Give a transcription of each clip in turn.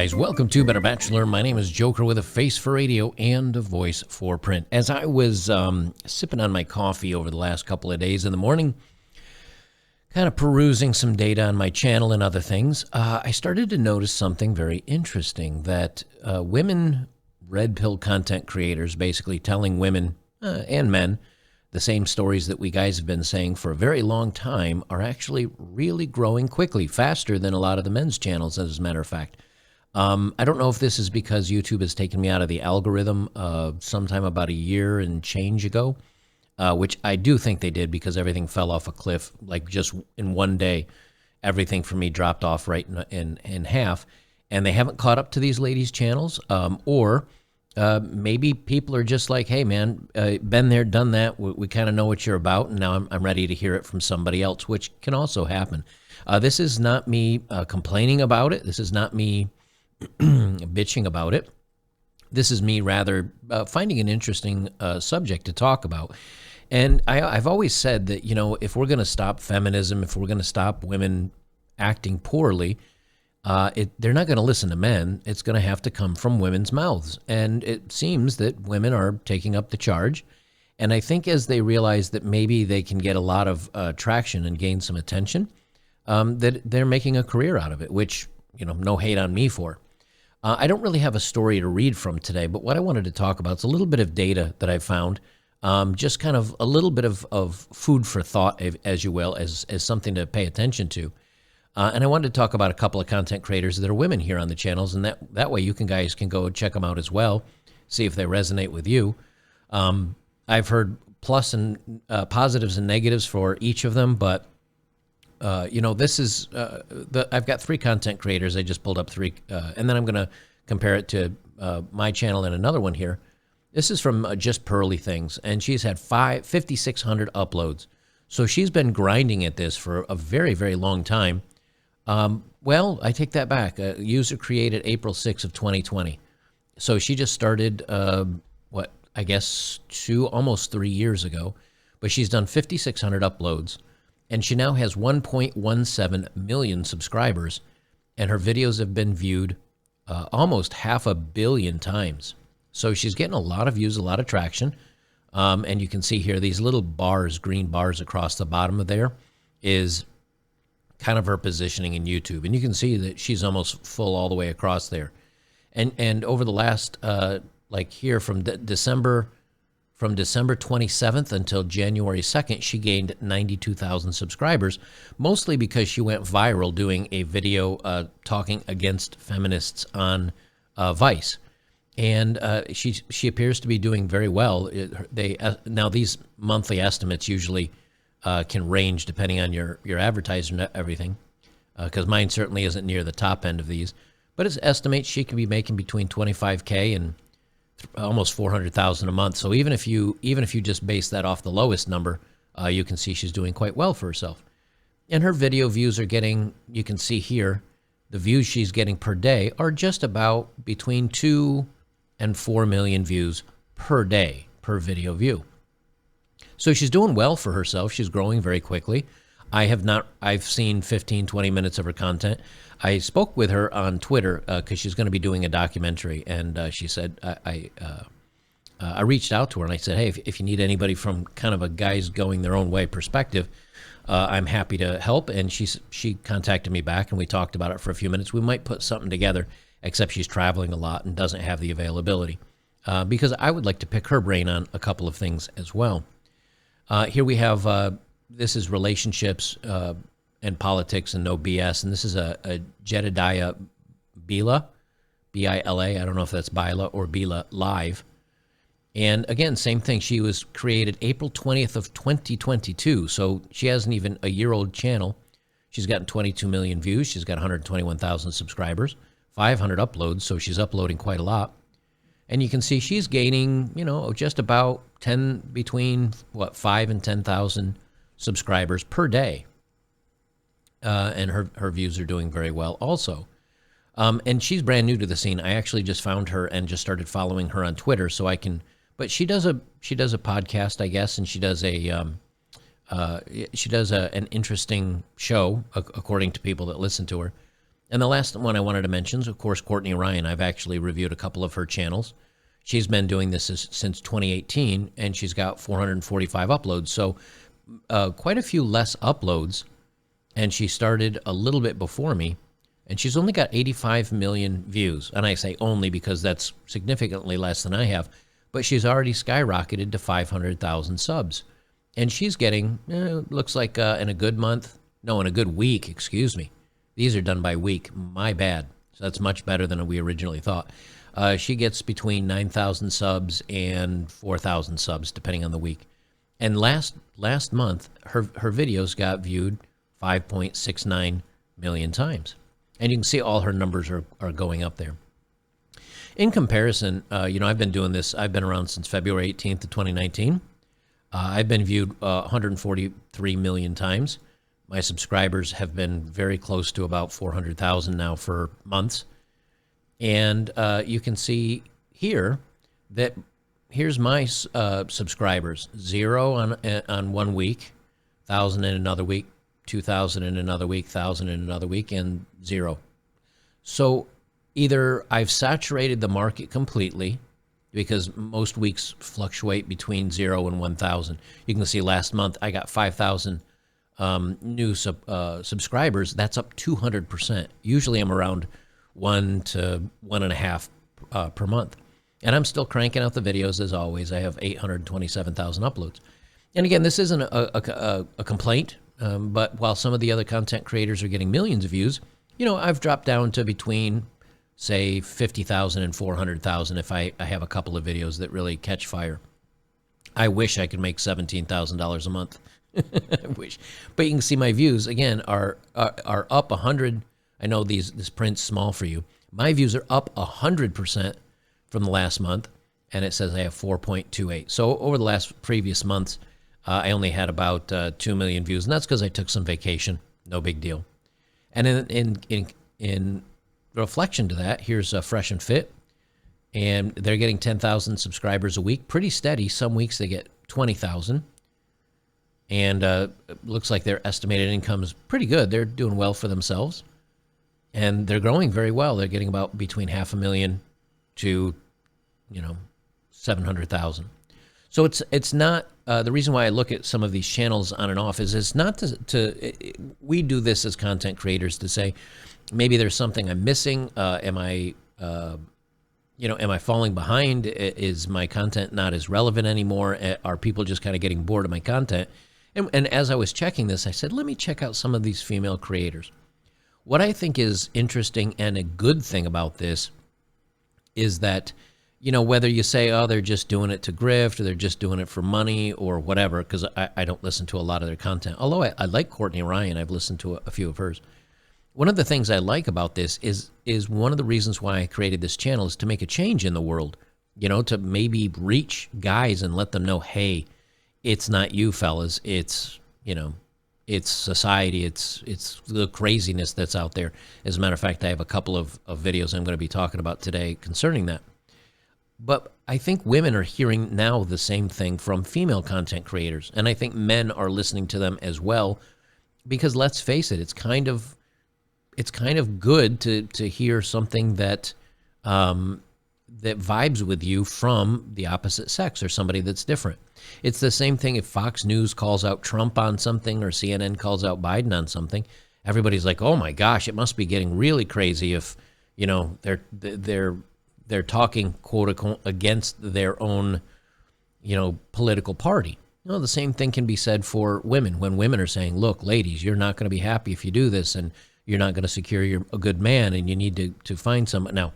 guys, welcome to Better Bachelor. My name is Joker with a face for radio and a voice for print. As I was sipping on my coffee over the last couple of days in the morning, kind of perusing some data on my channel and other things, I started to notice something very interesting, that women red pill content creators, basically telling women and men the same stories that we guys have been saying for a very long time, are actually really growing quickly, faster than a lot of the men's channels, as a matter of fact. I don't know if this is because YouTube has taken me out of the algorithm sometime about a year and change ago, which I do think they did, because everything fell off a cliff. Like, just in one day, everything for me dropped off right in half, and they haven't caught up to these ladies' channels, or maybe people are just like, hey, man, been there, done that. We kind of know what you're about, and now I'm ready to hear it from somebody else, which can also happen. This is not me complaining about it. This is not me bitching about it. This is me rather finding an interesting subject to talk about. And I've always said that, you know, if we're going to stop feminism, if we're going to stop women acting poorly, they're not going to listen to men. It's going to have to come from women's mouths. And it seems that women are taking up the charge. And I think as they realize that maybe they can get a lot of traction and gain some attention, that they're making a career out of it, which, you know, no hate on me for. I don't really have a story to read from today, but what I wanted to talk about is a little bit of data that I found, just kind of a little bit of food for thought, as you will, as something to pay attention to. And I wanted to talk about a couple of content creators that are women here on the channels, and that way you guys can go check them out as well, see if they resonate with you. I've heard plus and positives and negatives for each of them, but you know, this is I've got three content creators. I just pulled up three, and then I'm going to compare it to my channel and another one here. This is from Just Pearly Things, and she's had 5,600 uploads. So she's been grinding at this for a very, very long time. Well, I take that back. A user created April 6th of 2020. So she just started, I guess almost 3 years ago. But she's done 5,600 uploads. And she now has 1.17 million subscribers, and her videos have been viewed almost 500 million times. So she's getting a lot of views, a lot of traction. And you can see here, these little bars, green bars across the bottom of there, is kind of her positioning in YouTube. And you can see that she's almost full all the way across there. And over the last, like here from December 27th until January 2nd, she gained 92,000 subscribers, mostly because she went viral doing a video talking against feminists on Vice. And she appears to be doing very well. Now, these monthly estimates usually can range depending on your advertiser and everything, because mine certainly isn't near the top end of these. But it estimates she can be making between 25K and almost 400,000 a month. So even if you just base that off the lowest number, you can see she's doing quite well for herself. And her video views are getting, you can see here, the views she's getting per day are just about between 2 and 4 million views per day per video view. So she's doing well for herself. She's growing very quickly. I've seen 15, 20 minutes of her content. I spoke with her on Twitter because she's going to be doing a documentary, and she said, I reached out to her and I said, hey, if you need anybody from kind of a guys going their own way perspective, I'm happy to help. And she contacted me back, and we talked about it for a few minutes. We might put something together, except she's traveling a lot and doesn't have the availability, because I would like to pick her brain on a couple of things as well. Here we have, this is relationships and politics and no BS. And this is a Jedediah Bila, B-I-L-A. I don't know if that's Bila or Bila Live. And again, same thing. She was created April 20th of 2022. So she hasn't even a year-old channel. She's gotten 22 million views. She's got 121,000 subscribers, 500 uploads. So she's uploading quite a lot. And you can see she's gaining, you know, just about between 5 and 10,000 subscribers per day. And her views are doing very well also. And she's brand new to the scene. I actually just found her and just started following her on Twitter, so I can. But she does a podcast, I guess, and she does an interesting show according to people that listen to her. And the last one I wanted to mention is, of course, Courtney Ryan. I've actually reviewed a couple of her channels. She's been doing this since 2018, and she's got 445 uploads. So quite a few less uploads, and she started a little bit before me, and she's only got 85 million views. And I say only because that's significantly less than I have, but she's already skyrocketed to 500,000 subs. And she's getting, looks like in a good week, excuse me. These are done by week. My bad. So that's much better than we originally thought. She gets between 9,000 subs and 4,000 subs, depending on the week. And last month, her videos got viewed 5.69 million times. And you can see all her numbers are going up there. In comparison, I've been doing this. I've been around since February 18th of 2019. I've been viewed 143 million times. My subscribers have been very close to about 400,000 now for months. And you can see here that here's my subscribers. 0 on 1 week, 1,000 in another week, 2,000 in another week, 1,000 in another week, and 0. So either I've saturated the market completely, because most weeks fluctuate between 0 and 1,000. You can see last month I got 5,000 new subscribers. That's up 200%. Usually I'm around 1 to 1.5 per month. And I'm still cranking out the videos as always. I have 827,000 uploads. And again, this isn't a complaint, but while some of the other content creators are getting millions of views, I've dropped down to between, say, 50,000 and 400,000 if I have a couple of videos that really catch fire. I wish I could make $17,000 a month. I wish. But you can see my views, again, are up 100. I know this print's small for you. My views are up 100% from the last month, and it says I have 4.28. So over the previous months, I only had about 2 million views, and that's because I took some vacation. No big deal. And in reflection to that, here's Fresh and Fit, and they're getting 10,000 subscribers a week, pretty steady. Some weeks they get 20,000, and it looks like their estimated income is pretty good. They're doing well for themselves, and they're growing very well. They're getting about between 500,000 to 700,000. So it's not the reason why I look at some of these channels on and off is it's not we do this as content creators to say maybe there's something I'm missing. Am I falling behind? Is my content not as relevant anymore? Are people just kind of getting bored of my content? And as I was checking this, I said, let me check out some of these female creators. What I think is interesting and a good thing about this is that, whether you say, oh, they're just doing it to grift or they're just doing it for money or whatever, because I don't listen to a lot of their content. Although I like Courtney Ryan. I've listened to a few of hers. One of the things I like about this is one of the reasons why I created this channel is to make a change in the world, to maybe reach guys and let them know, hey, it's not you fellas. It's, it's society. It's the craziness that's out there. As a matter of fact, I have a couple of videos I'm going to be talking about today concerning that. But I think women are hearing now the same thing from female content creators. And I think men are listening to them as well, because let's face it, it's kind of good to hear something that that vibes with you from the opposite sex or somebody that's different. It's the same thing if Fox News calls out Trump on something or CNN calls out Biden on something. Everybody's like, oh my gosh, it must be getting really crazy if, they're talking, quote unquote, against their own, political party. The same thing can be said for women. When women are saying, look, ladies, you're not going to be happy if you do this, and you're not going to secure a good man, and you need to find someone. Now,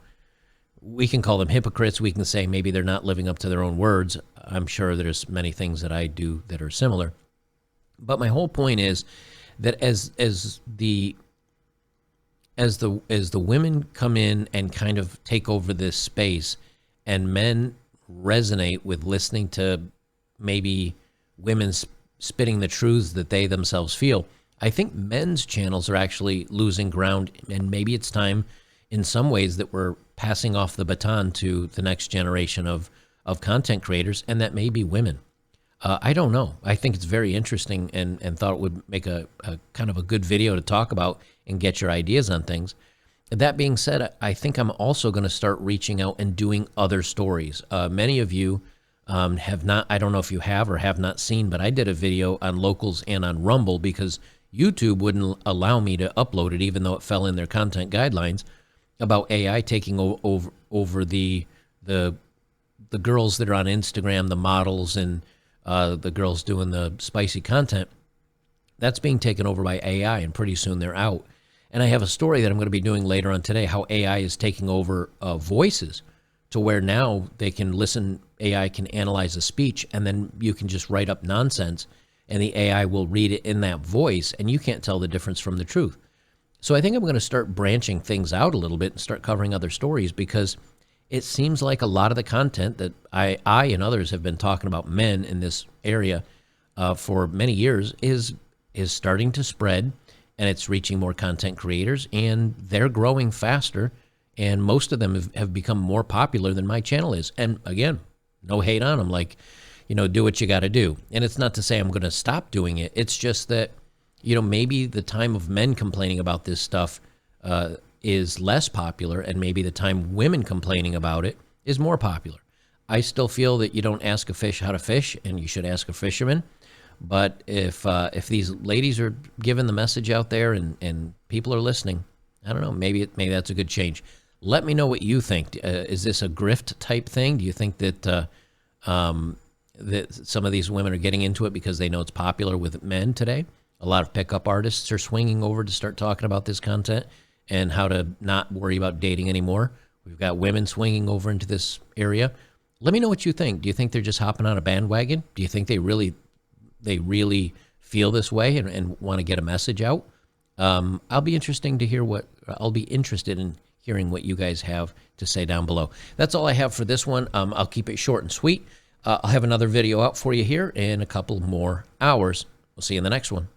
we can call them hypocrites. We can say maybe they're not living up to their own words. I'm sure there's many things that I do that are similar. But my whole point is that as the women come in and kind of take over this space, and men resonate with listening to maybe women spitting the truths that they themselves feel, I think men's channels are actually losing ground, and maybe it's time in some ways that we're passing off the baton to the next generation of content creators, and that may be women. I don't know. I think it's very interesting and thought it would make a kind of a good video to talk about and get your ideas on things. That being said, I think I'm also going to start reaching out and doing other stories. Many of you have not, I don't know if you have or have not seen, but I did a video on locals and on Rumble because YouTube wouldn't allow me to upload it, even though it fell in their content guidelines, about AI taking over the girls that are on Instagram, the models, and the girls doing the spicy content. That's being taken over by AI, and pretty soon they're out. And I have a story that I'm going to be doing later on today, how AI is taking over voices to where now they can listen, AI can analyze a speech, and then you can just write up nonsense, and the AI will read it in that voice, and you can't tell the difference from the truth. So I think I'm going to start branching things out a little bit and start covering other stories, because it seems like a lot of the content that I and others have been talking about men in this area for many years is starting to spread, and it's reaching more content creators, and they're growing faster, and most of them have become more popular than my channel is. And again, no hate on them, like, do what you got to do. And it's not to say I'm going to stop doing it. It's just that, maybe the time of men complaining about this stuff is less popular, and maybe the time women complaining about it is more popular. I still feel that you don't ask a fish how to fish, and you should ask a fisherman. But if these ladies are giving the message out there and people are listening, I don't know, maybe that's a good change. Let me know what you think. Is this a grift type thing? Do you think that that some of these women are getting into it because they know it's popular with men today? A lot of pickup artists are swinging over to start talking about this content and how to not worry about dating anymore. We've got women swinging over into this area. Let me know what you think. Do you think they're just hopping on a bandwagon? Do you think they really feel this way and want to get a message out? I'll be interested in hearing what you guys have to say down below. That's all I have for this one. I'll keep it short and sweet. I'll have another video out for you here in a couple more hours. We'll see you in the next one.